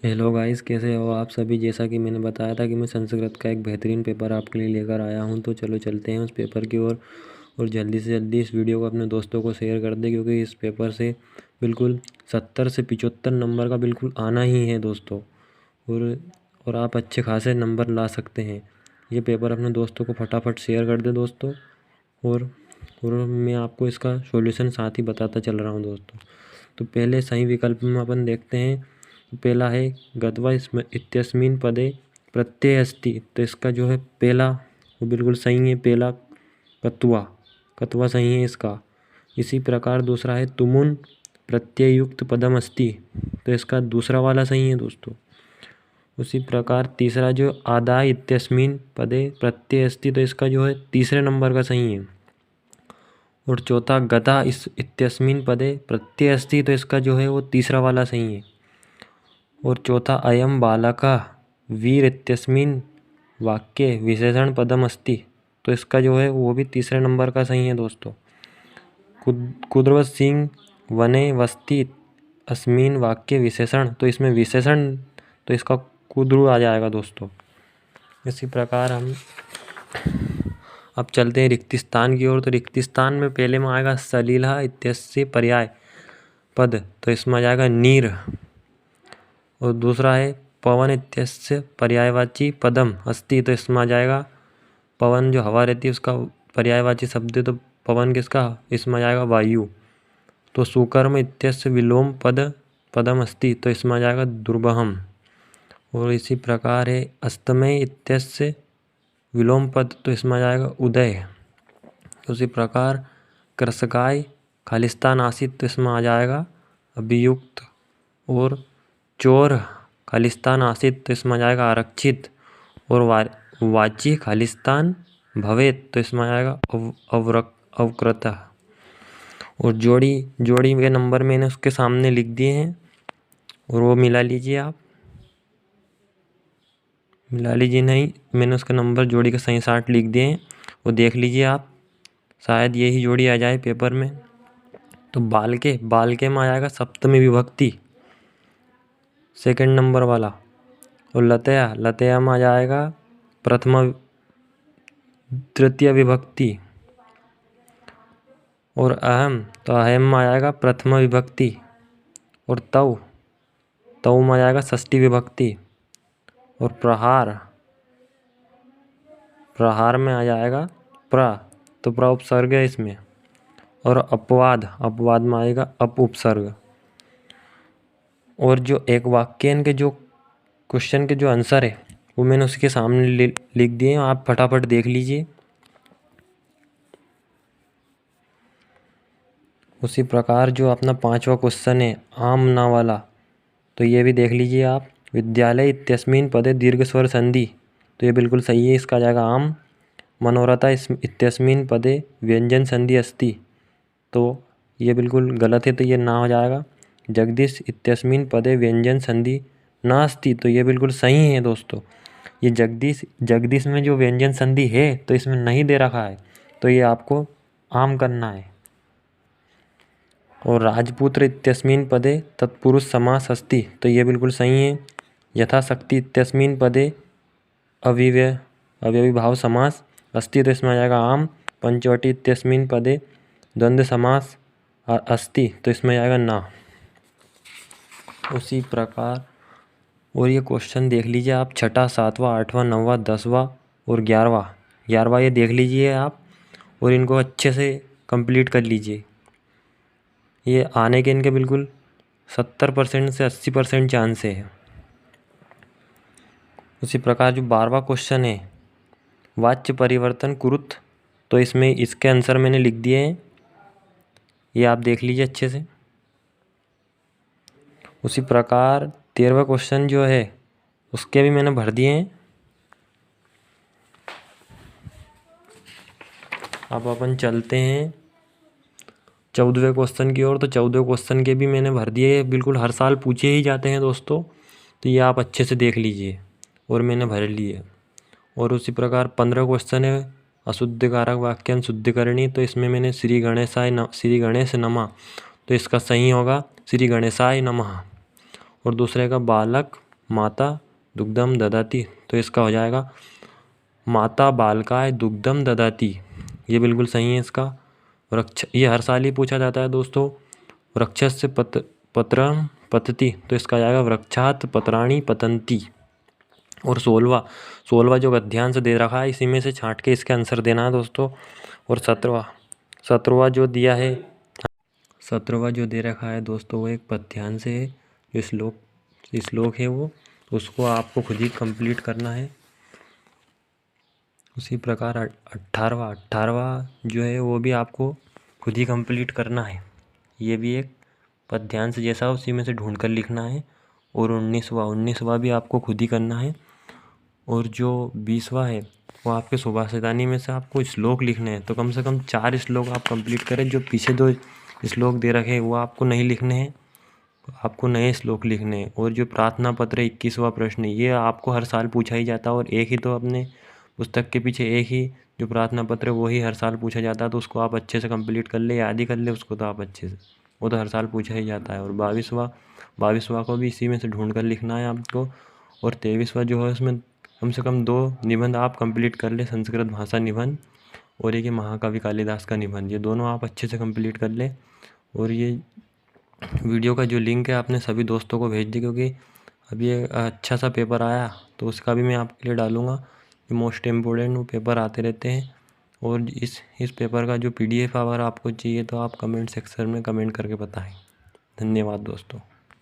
Hello guys, कैसे हो आप सभी। जैसा कि मैंने बताया था कि मैं संस्कृत का एक बेहतरीन पेपर आपके लिए लेकर आया हूं, तो चलो चलते हैं उस पेपर की ओर। और जल्दी से जल्दी इस वीडियो को अपने दोस्तों को शेयर कर दें, क्योंकि इस पेपर से बिल्कुल 70 से 75 नंबर का बिल्कुल आना ही है दोस्तों। और आप अच्छे खासे नंबर ला सकते हैं। ये पेपर अपने दोस्तों को फटाफट शेयर कर दें दोस्तों। और और मैं आपको इसका सॉल्यूशन साथ ही बताता चल रहा हूँ दोस्तों। तो पहले सही विकल्प में अपन देखते हैं। पहला है गत्वा इत्यस्मिन् पदे प्रत्यय अस्ति, तो इसका जो है पहला वो बिल्कुल सही है। पहला कत्वा कत्वा सही है इसका। इसी प्रकार दूसरा है तुमुन प्रत्यय युक्त पदम अस्ति, तो इसका दूसरा वाला सही है दोस्तों। उसी प्रकार तीसरा जो आदाय इत्यस्मिन् पदे प्रत्यय अस्ति, तो इसका जो है तीसरे नंबर का सही है। और चौथा गता इस इत्यस्मिन् पदे प्रत्यय अस्ति, तो इसका जो है वो तीसरा वाला सही है। और चौथा अयम बालका वीर इत्यस्मिन् वाक्ये विशेषण पदम अस्ति, तो इसका जो है वो भी तीसरे नंबर का सही है दोस्तों। कुद्रवत सिंह वने वस्ति अस्मिन् वाक्य विशेषण, तो इसमें विशेषण तो इसका कुद्रु आ जाएगा दोस्तों। इसी प्रकार हम अब चलते हैं रिक्तिस्थान की ओर। तो रिक्तिस्थान में पहले में आएगा सलीला इत्यस्य पर्याय पद, तो इसमें आ जाएगा नीर। और दूसरा है पवन इत्यस्य पर्यायवाची पदम अस्ति, तो इसमें आ जाएगा पवन जो हवा रहती है उसका पर्यायवाची शब्द है, तो पवन किसका, इसमें आ जाएगा वायु। तो सुकर्म इत्यस्य विलोम पदम अस्ति, तो इसमें आ जाएगा दुर्बहम। और इसी प्रकार है अस्तमय इत्यस्य विलोम पद, तो इसमें आ जाएगा उदय। उसी प्रकार कृषकाय खालिस्तान आसित, तो इसमें आ जाएगा अभियुक्त। और चोर खालिस्तान आसित, तो इसमें आ जाएगा आरक्षित। और वाची खालिस्तान भवेत, तो इसमें आ जाएगा अवकृत। और जोड़ी के नंबर मैंने उसके सामने लिख दिए हैं, और वो मिला लीजिए आप। मिला लीजिए नहीं, मैंने उसका नंबर जोड़ी के सही 60 लिख दिए हैं, वो देख लीजिए आप, शायद यही जोड़ी आ जाए पेपर में। तो बालके में आ जाएगा सप्तमी विभक्ति, सेकंड नंबर वाला। और लतया में आ जाएगा प्रथमा तृतीय विभक्ति। और अहम में आ जाएगा प्रथमा विभक्ति। और तव में आ जाएगा षष्ठी विभक्ति। और प्रहार में आ जाएगा तो प्र उपसर्ग है इसमें। और अपवाद में आएगा अप उपसर्ग। और जो एक वाक्य के जो क्वेश्चन के जो आंसर है वो मैंने उसके सामने लिख दिए हैं, आप फटाफट देख लीजिए। उसी प्रकार जो अपना 5वां क्वेश्चन है आम ना वाला, तो ये भी देख लीजिए आप। विद्यालय इत्यस्मिन् पदे दीर्घ स्वर संधि, तो ये बिल्कुल सही है, इसका आ जाएगा आम। मनोरथा इत्यस्मिन् पदे व्यंजन संधि अस्ति, तो ये बिल्कुल गलत है, तो ये ना हो जाएगा। जगदीश इत्यस्मिन् पदे व्यंजन संधि नास्ति, तो ये बिल्कुल सही है दोस्तों। ये जगदीश में जो व्यंजन संधि है तो इसमें नहीं दे रखा है, तो ये आपको आम करना है। और राजपुत्र इत्यस्मिन् पदे तत्पुरुष समास अस्ति, तो ये बिल्कुल सही है। यथाशक्ति इत्यस्मिन् पदे अव्ययीभाव समास अस्ति, तो इसमें आ जाएगा आम। पंचवटी इत्यस्मिन् पदे द्वंद्व समास अस्ति, तो इसमें आएगा ना। उसी प्रकार और ये क्वेश्चन देख लीजिए आप, 6वां 7वां 8वां 9वां 10वां और 11वां ये देख लीजिए आप, और इनको अच्छे से कंप्लीट कर लीजिए। ये आने के इनके बिल्कुल 70% से 80% चांस है। उसी प्रकार जो 12वां क्वेश्चन है वाच्य परिवर्तन कुरुत, तो इसमें इसके आंसर मैंने लिख दिए हैं, ये आप देख लीजिए अच्छे से। उसी प्रकार 13वां क्वेश्चन जो है उसके भी मैंने भर दिए हैं। अब अपन चलते हैं 14वें क्वेश्चन की ओर। तो 14वें क्वेश्चन के भी मैंने भर दिए, बिल्कुल हर साल पूछे ही जाते हैं दोस्तों, तो ये आप अच्छे से देख लीजिए, और मैंने भर लिए। और उसी प्रकार 15 क्वेश्चन है अशुद्ध कारक वाक्यांश शुद्धिकरणी, तो इसमें मैंने श्री गणेश नमः, तो इसका सही होगा श्री गणेशाय नमः। और दूसरे का बालक माता दुग्धम ददाती, तो इसका हो जाएगा माता बालकाय दुग्धम ददाती। ये बिल्कुल सही है इसका। ये हर साल ही पूछा जाता है दोस्तों। वृक्षस्य पत्रम पतति, तो इसका जाएगा वृक्षात पत्राणि पतंती। और 16वां जो गद्यांश दे रखा है, इसी में से छांट के इसके आंसर देना है दोस्तों। और 17वां जो दिया है, 17वां जो दे रखा है दोस्तों, वो एक पद्यांश है। जो श्लोक है वो, उसको आपको खुद ही कंप्लीट करना है। उसी प्रकार 18वां जो है वो भी आपको खुद ही कंप्लीट करना है। ये भी एक पद्यांश जैसा उसी में से ढूंढ कर लिखना है। और 19वां भी आपको खुद ही करना है। और जो 20वां है वो आपके सुभाषितानी में से आपको श्लोक लिखने हैं। तो कम से कम 4 श्लोक आप कंप्लीट करें। जो पीछे 2 श्लोक दे रखे हैं वो आपको नहीं लिखने हैं, आपको नए श्लोक लिखने हैं। और जो प्रार्थना पत्र 21वां प्रश्न, ये आपको हर साल पूछा ही जाता है। और एक ही तो अपने पुस्तक के पीछे एक ही जो प्रार्थना पत्र है वो ही हर साल पूछा जाता है। तो उसको आप अच्छे से कंप्लीट कर ले, याद ही कर ले उसको, तो आप अच्छे से, वो तो हर साल पूछा ही जाता है। और 22वां को भी इसी में से ढूंढ कर लिखना है आपको। और 23वां जो है उसमें कम से कम 2 निबंध आप कंप्लीट कर ले, संस्कृत भाषा निबंध और एक ये महाकवि कालिदास का निबंध। ये दोनों आप अच्छे से कंप्लीट कर ले। और ये वीडियो का जो लिंक है आपने सभी दोस्तों को भेज दी, क्योंकि अभी एक अच्छा सा पेपर आया तो उसका भी मैं आपके लिए डालूँगा। जो मोस्ट इम्पोर्टेंट वो पेपर आते रहते हैं। और इस पेपर का जो PDF अगर आपको चाहिए तो आप कमेंट सेक्शन में कमेंट करके बताएं। धन्यवाद दोस्तों।